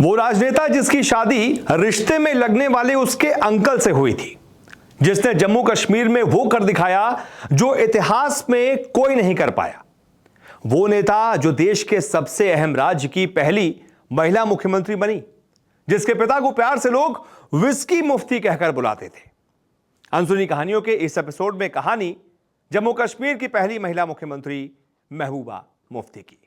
वो राजनेता जिसकी शादी रिश्ते में लगने वाले उसके अंकल से हुई थी, जिसने जम्मू कश्मीर में वो कर दिखाया जो इतिहास में कोई नहीं कर पाया। वो नेता जो देश के सबसे अहम राज्य की पहली महिला मुख्यमंत्री बनी, जिसके पिता को प्यार से लोग विस्की मुफ्ती कहकर बुलाते थे। अनसुनी कहानियों के इस एपिसोड में कहानी जम्मू कश्मीर की पहली महिला मुख्यमंत्री महबूबा मुफ्ती की।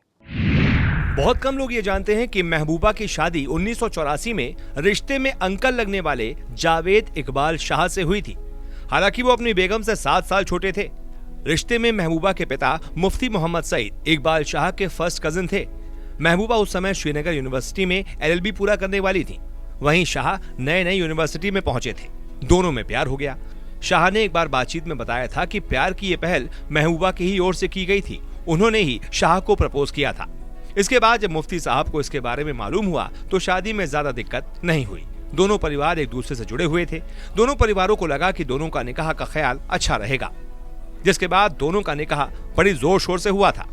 बहुत कम लोग ये जानते हैं कि महबूबा की शादी 1984 में रिश्ते में अंकल लगने वाले जावेद इकबाल शाह से हुई थी। हालांकि वो अपनी बेगम से 7 साल छोटे थे। रिश्ते में महबूबा के पिता मुफ्ती मोहम्मद सईद इकबाल शाह के फर्स्ट कजिन थे। महबूबा उस समय श्रीनगर यूनिवर्सिटी में LLB पूरा करने वाली थी। वहीं शाह नए यूनिवर्सिटी में पहुंचे थे। दोनों में प्यार हो गया। शाह ने एक बार बातचीत में बताया था कि प्यार की ये पहल महबूबा की ही ओर से की गई थी। उन्होंने ही शाह को प्रपोज किया था। इसके बाद जब मुफ्ती साहब को इसके बारे में मालूम हुआ तो शादी में ज्यादा दिक्कत नहीं हुई। दोनों परिवार एक दूसरे से जुड़े हुए थे। दोनों परिवारों को लगा कि दोनों का निकाह का ख्याल अच्छा रहेगा, जिसके बाद दोनों का निकाह बड़ी जोर शोर से हुआ था।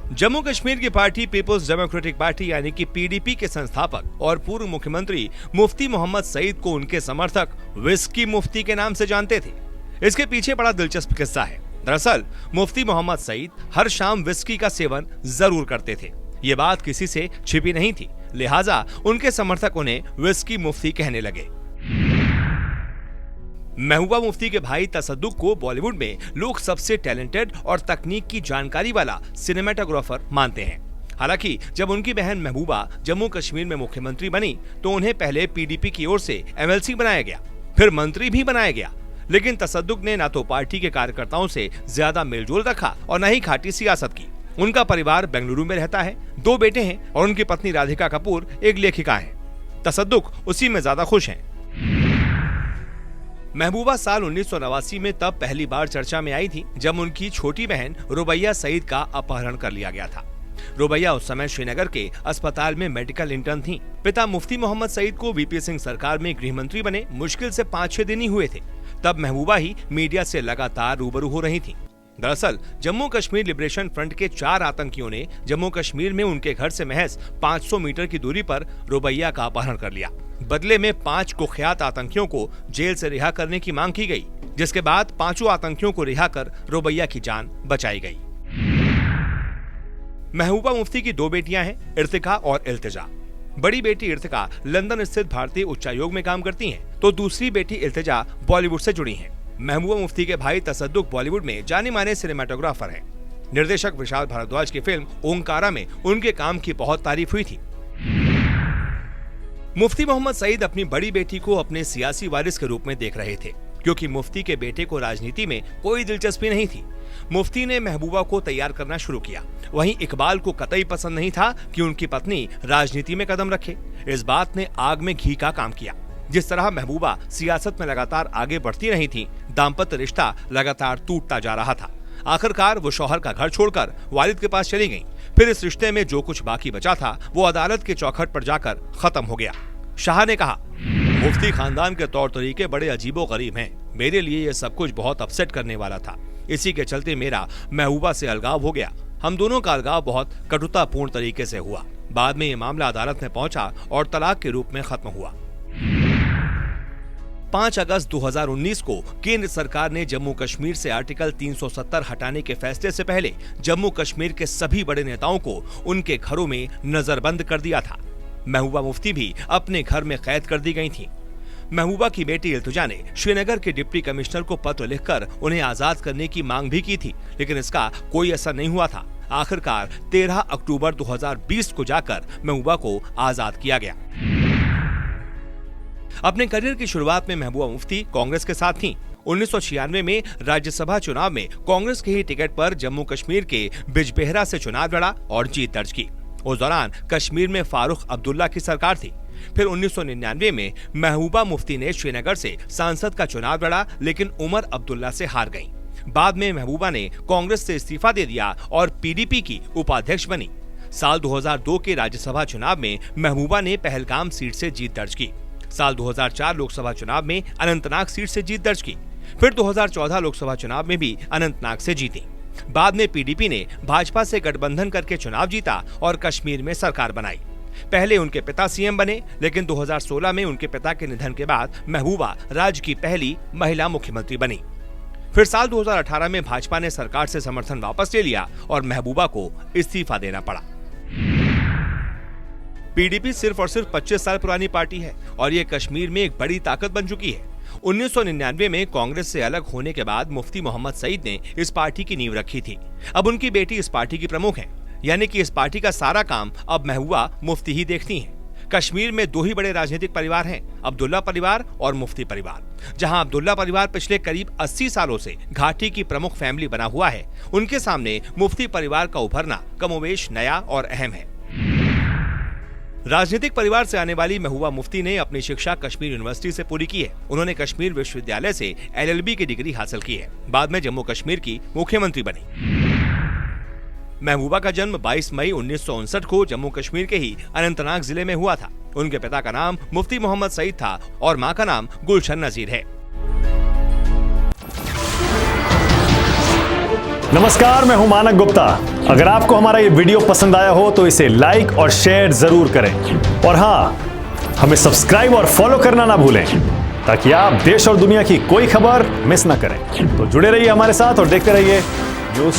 जम्मू कश्मीर की पार्टी पीपुल्स डेमोक्रेटिक पार्टी यानी कि PDP के संस्थापक और पूर्व मुख्यमंत्री मुफ्ती मोहम्मद सईद को उनके समर्थक विस्की मुफ्ती के नाम से जानते थे। इसके पीछे बड़ा दिलचस्प किस्सा है। दरअसल मुफ्ती मोहम्मद सईद हर शाम विस्की का सेवन जरूर करते थे। ये बात किसी से छिपी नहीं थी, लिहाजा उनके समर्थक उन्हें विस्की मुफ्ती कहने लगे। महबूबा मुफ्ती के भाई तसद्दुक को बॉलीवुड में लोग सबसे टैलेंटेड और तकनीक की जानकारी वाला सिनेमेटोग्राफर मानते हैं। हालांकि जब उनकी बहन महबूबा जम्मू कश्मीर में मुख्यमंत्री बनी तो उन्हें पहले PDP की ओर से MLC बनाया गया, फिर मंत्री भी बनाया गया। लेकिन तसद्दुक ने ना तो पार्टी के कार्यकर्ताओं से ज्यादा मेलजोल रखा और न ही खाटी सियासत की। उनका परिवार बेंगलुरु में रहता है, 2 बेटे हैं और उनकी पत्नी राधिका कपूर एक लेखिका हैं। तसद्दुक उसी में ज्यादा खुश हैं। महबूबा साल 1989 में तब पहली बार चर्चा में आई थी जब उनकी छोटी बहन रुबैया सईद का अपहरण कर लिया गया था। रुबैया उस समय श्रीनगर के अस्पताल में मेडिकल इंटर्न थी। पिता मुफ्ती मोहम्मद सईद को VP सिंह सरकार में गृह मंत्री बने मुश्किल से 5-6 दिन ही हुए थे। तब महबूबा ही मीडिया से लगातार रूबरू हो रही थी। दरअसल जम्मू कश्मीर लिबरेशन फ्रंट के 4 आतंकियों ने जम्मू कश्मीर में उनके घर से महज 500 मीटर की दूरी पर रुबैया का अपहरण कर लिया। बदले में 5 कुख्यात आतंकियों को जेल से रिहा करने की मांग की गई, जिसके बाद 5 आतंकियों को रिहा कर रुबैया की जान बचाई गई। महबूबा मुफ्ती की 2 बेटियां हैं, इर्तिका और इल्तिजा। बड़ी बेटी इर्तिका लंदन स्थित भारतीय उच्चायोग में काम करती हैं, तो दूसरी बेटी इल्तिजा बॉलीवुड से जुड़ी हैं। महबूबा मुफ्ती के भाई तसद्दुक बॉलीवुड में जाने माने सिनेमाटोग्राफर हैं। निर्देशक विशाल भारद्वाज की फिल्म ओंकारा में उनके काम की बहुत तारीफ हुई थी। मुफ्ती मोहम्मद सईद अपनी बड़ी बेटी को अपने सियासी वारिस के रूप में देख रहे थे, क्योंकि मुफ्ती के बेटे को राजनीति में कोई दिलचस्पी नहीं थी। मुफ्ती ने महबूबा को तैयार करना शुरू किया। वहीं इकबाल को कतई पसंद नहीं था कि उनकी पत्नी राजनीति में कदम रखे। इस बात ने आग में घी का काम किया। जिस तरह महबूबा सियासत में लगातार आगे बढ़ती रही थी, दाम्पत्य रिश्ता लगातार टूटता जा रहा था। आखिरकार वो शौहर का घर छोड़कर वालिद के पास चली गईं। फिर इस रिश्ते में जो कुछ बाकी बचा था वो अदालत के चौखट पर जाकर खत्म हो गया। शाह ने कहा, मुफ्ती खानदान के तौर तरीके बड़े अजीबोगरीब हैं। मेरे लिए ये सब कुछ बहुत अपसेट करने वाला था। इसी के चलते मेरा महबूबा से अलगाव हो गया। हम दोनों का अलगाव बहुत कटुतापूर्ण तरीके से हुआ। बाद में ये मामला अदालत में पहुंचा और तलाक के रूप में खत्म हुआ। 5 अगस्त 2019 को केंद्र सरकार ने जम्मू कश्मीर से आर्टिकल 370 हटाने के फैसले से पहले जम्मू कश्मीर के सभी बड़े नेताओं को उनके घरों में नजरबंद कर दिया था। महबूबा मुफ्ती भी अपने घर में कैद कर दी गई थी। महबूबा की बेटी इल्तिजा ने श्रीनगर के डिप्टी कमिश्नर को पत्र लिखकर उन्हें आजाद करने की मांग भी की थी, लेकिन इसका कोई असर नहीं हुआ था। आखिरकार 13 अक्टूबर 2020 को जाकर महबूबा को आजाद किया गया। अपने करियर की शुरुआत में महबूबा मुफ्ती कांग्रेस के साथ थीं। 1996 में राज्यसभा चुनाव में कांग्रेस के ही टिकट पर जम्मू कश्मीर के बिजबेहरा से चुनाव लड़ा और जीत दर्ज की। उस दौरान कश्मीर में फारूक अब्दुल्ला की सरकार थी। फिर 1999 में महबूबा मुफ्ती ने श्रीनगर से सांसद का चुनाव लड़ा, लेकिन उमर अब्दुल्ला से हार गईं। बाद में महबूबा ने कांग्रेस से इस्तीफा दे दिया और PDP की उपाध्यक्ष बनी। साल 2002 के राज्यसभा चुनाव में महबूबा ने पहलगाम सीट से जीत दर्ज की। साल 2004 लोकसभा चुनाव में अनंतनाग सीट से जीत दर्ज की। फिर 2014 लोकसभा चुनाव में भी अनंतनाग से जीती। बाद में PDP ने भाजपा से गठबंधन करके चुनाव जीता और कश्मीर में सरकार बनाई। पहले उनके पिता सीएम बने, लेकिन 2016 में उनके पिता के निधन के बाद महबूबा राज्य की पहली महिला मुख्यमंत्री बनी। फिर साल 2018 में भाजपा ने सरकार से समर्थन वापस ले लिया और महबूबा को इस्तीफा देना पड़ा। पीडीपी सिर्फ और सिर्फ 25 साल पुरानी पार्टी है और ये कश्मीर में एक बड़ी ताकत बन चुकी है। 1999 में कांग्रेस से अलग होने के बाद मुफ्ती मोहम्मद सईद ने इस पार्टी की नींव रखी थी। अब उनकी बेटी इस पार्टी की प्रमुख है, यानी कि इस पार्टी का सारा काम अब महबूबा मुफ्ती ही देखती हैं। कश्मीर में दो ही बड़े राजनीतिक परिवार हैं, अब्दुल्ला परिवार और मुफ्ती परिवार। जहां अब्दुल्ला परिवार पिछले करीब 80 सालों से घाटी की प्रमुख फैमिली बना हुआ है, उनके सामने मुफ्ती परिवार का उभरना कमोबेश नया और अहम है। राजनीतिक परिवार से आने वाली महबूबा मुफ्ती ने अपनी शिक्षा कश्मीर यूनिवर्सिटी से पूरी की है। उन्होंने कश्मीर विश्वविद्यालय से LLB की डिग्री हासिल की है। बाद में जम्मू कश्मीर की मुख्यमंत्री बनी। महबूबा का जन्म 22 मई 1959 को जम्मू कश्मीर के ही अनंतनाग जिले में हुआ था। उनके पिता का नाम मुफ्ती मोहम्मद सईद था और मां का नाम गुलशन नजीर है। नमस्कार, मैं हूं मानक गुप्ता। अगर आपको हमारा ये वीडियो पसंद आया हो तो इसे लाइक और शेयर जरूर करें और हां, हमें सब्सक्राइब और फॉलो करना ना भूलें ताकि आप देश और दुनिया की कोई खबर मिस ना करें। तो जुड़े रहिए हमारे साथ और देखते रहिए